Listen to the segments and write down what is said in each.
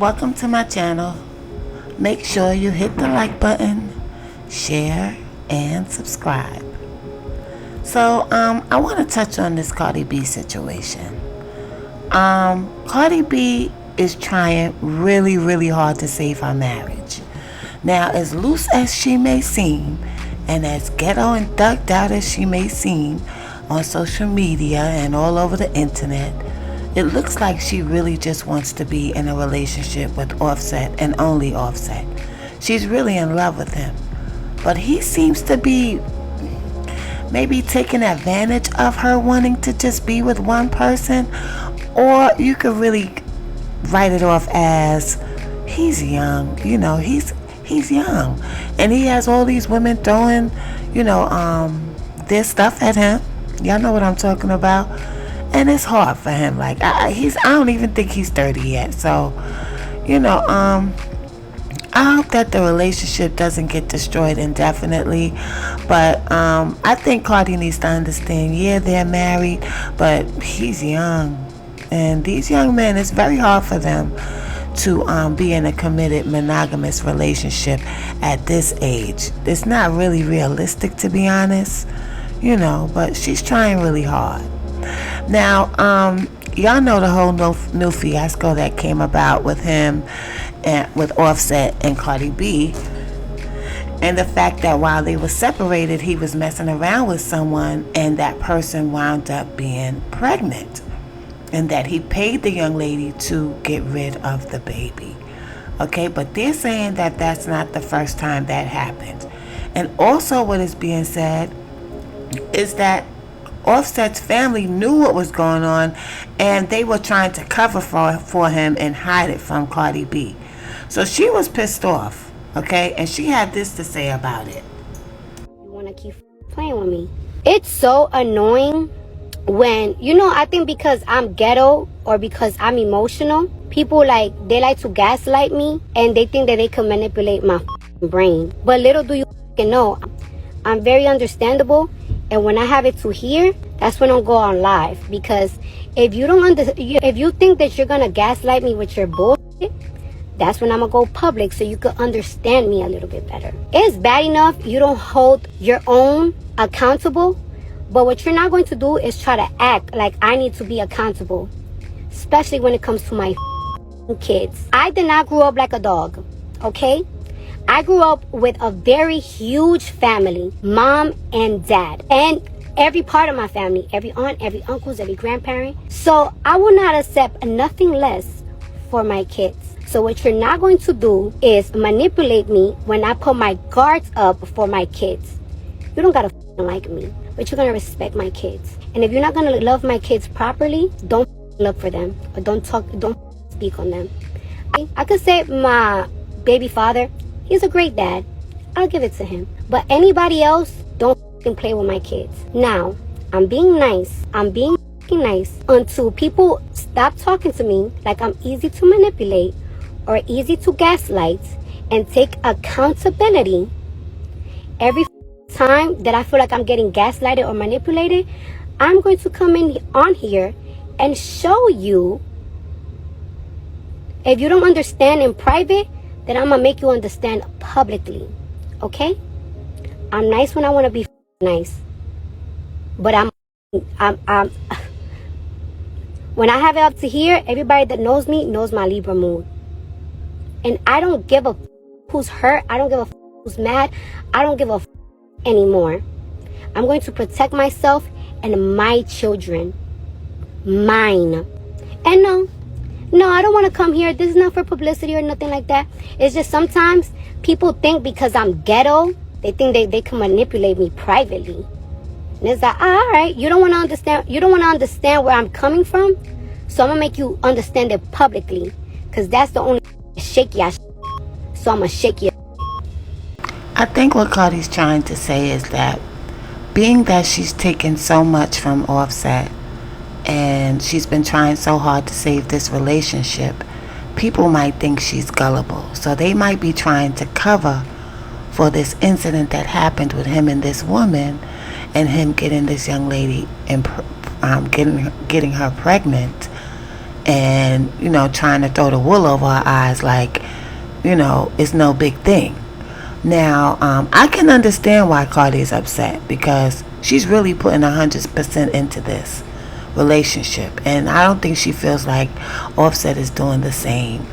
Welcome to my channel. Make sure you hit the like button, share, and subscribe. So, I want to touch on this Cardi B situation. Cardi B is trying really, really hard to save her marriage. Now, as loose as she may seem, and as ghetto and thugged out as she may seem on social media and all over the internet, it looks like she really just wants to be in a relationship with Offset and only Offset. She's really in love with him. But he seems to be maybe taking advantage of her wanting to just be with one person. Or you could really write it off as he's young. You know, he's young. And he has all these women throwing, their stuff at him. Y'all know what I'm talking about. And it's hard for him. Like, I don't even think he's 30 yet. So, I hope that the relationship doesn't get destroyed indefinitely. But I think Cardi needs to understand, yeah, they're married, but he's young. And these young men, it's very hard for them to be in a committed monogamous relationship at this age. It's not really realistic, to be honest. But she's trying really hard. Now, y'all know the whole new fiasco that came about with him and with Offset and Cardi B, and the fact that while they were separated, he was messing around with someone, and that person wound up being pregnant, and that he paid the young lady to get rid of the baby. Okay, but they're saying that that's not the first time that happened. And also what is being said is that Offset's family knew what was going on, and they were trying to cover for him and hide it from Cardi B. So she was pissed off, okay? And she had this to say about it. You want to keep playing with me? It's so annoying when, I think because I'm ghetto or because I'm emotional, people they like to gaslight me, and they think that they can manipulate my brain. But little do you know, I'm very understandable. And when I have it to hear, that's when I'll go on live. Because if you think that you're gonna gaslight me with your bullshit, that's when I'm gonna go public so you can understand me a little bit better. It's bad enough you don't hold your own accountable, but what you're not going to do is try to act like I need to be accountable, especially when it comes to my kids. I did not grow up like a dog, okay? I grew up with a very huge family, mom and dad, and every part of my family, every aunt, every uncles, every grandparent. So I will not accept nothing less for my kids. So what you're not going to do is manipulate me when I put my guards up for my kids. You don't gotta like me, but you're gonna respect my kids. And if you're not gonna love my kids properly, don't look for them, or don't speak on them. I could say my baby father, he's a great dad. I'll give it to him. But anybody else, don't play with my kids. Now, I'm being nice. I'm being nice until people stop talking to me like I'm easy to manipulate or easy to gaslight, and take accountability. Every time that I feel like I'm getting gaslighted or manipulated, I'm going to come in on here and show you. If you don't understand in private, then I'm gonna make you understand publicly. Okay? I'm nice when I want to be nice, but I'm when I have it up to here, everybody that knows me knows my Libra mood, and I don't give a who's hurt. I don't give a who's mad. I don't give a anymore. I'm going to protect myself and my children, mine. And no, I don't want to come here. This is not for publicity or nothing like that. It's just sometimes people think because I'm ghetto, they think they can manipulate me privately. And it's like, all right, you don't want to understand. You don't want to understand where I'm coming from. So I'm going to make you understand it publicly. Because that's the only shake ya. So I'm going to shake you. I think what Cardi's trying to say is that being that she's taken so much from Offset, and she's been trying so hard to save this relationship, people might think she's gullible. So they might be trying to cover for this incident that happened with him and this woman, and him getting this young lady and getting her pregnant. and, trying to throw the wool over her eyes like, it's no big thing. Now, I can understand why Cardi is upset because she's really putting 100% into this relationship, and I don't think she feels like Offset is doing the same.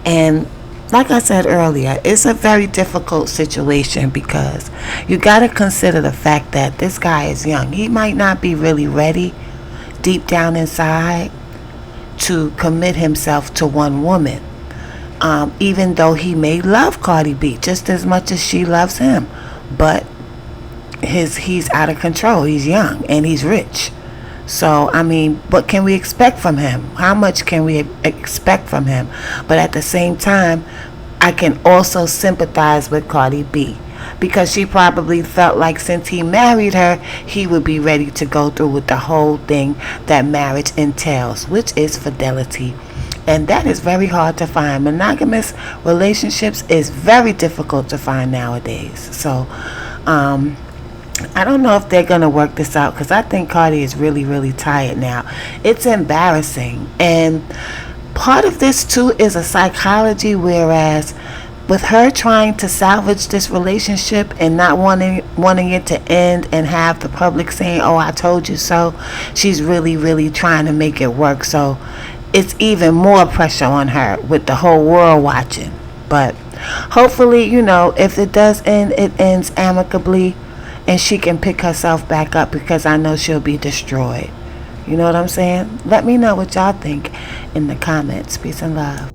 And like I said earlier, it's a very difficult situation because you got to consider the fact that this guy is young. He might not be really ready deep down inside to commit himself to one woman. Even though he may love Cardi B just as much as she loves him, but he's out of control. He's young and he's rich. So I mean, what can we expect from him? How much can we expect from him? But at the same time, I can also sympathize with Cardi B because she probably felt like since he married her, he would be ready to go through with the whole thing that marriage entails, which is fidelity. And that is very hard to find. Monogamous relationships is very difficult to find nowadays. So, I don't know if they're going to work this out because I think Cardi is really, really tired now. It's embarrassing. And part of this, too, is a psychology, whereas with her trying to salvage this relationship and not wanting it to end and have the public saying, oh, I told you so, she's really, really trying to make it work. So it's even more pressure on her with the whole world watching. But hopefully, if it does end, it ends amicably and she can pick herself back up because I know she'll be destroyed. You know what I'm saying? Let me know what y'all think in the comments. Peace and love.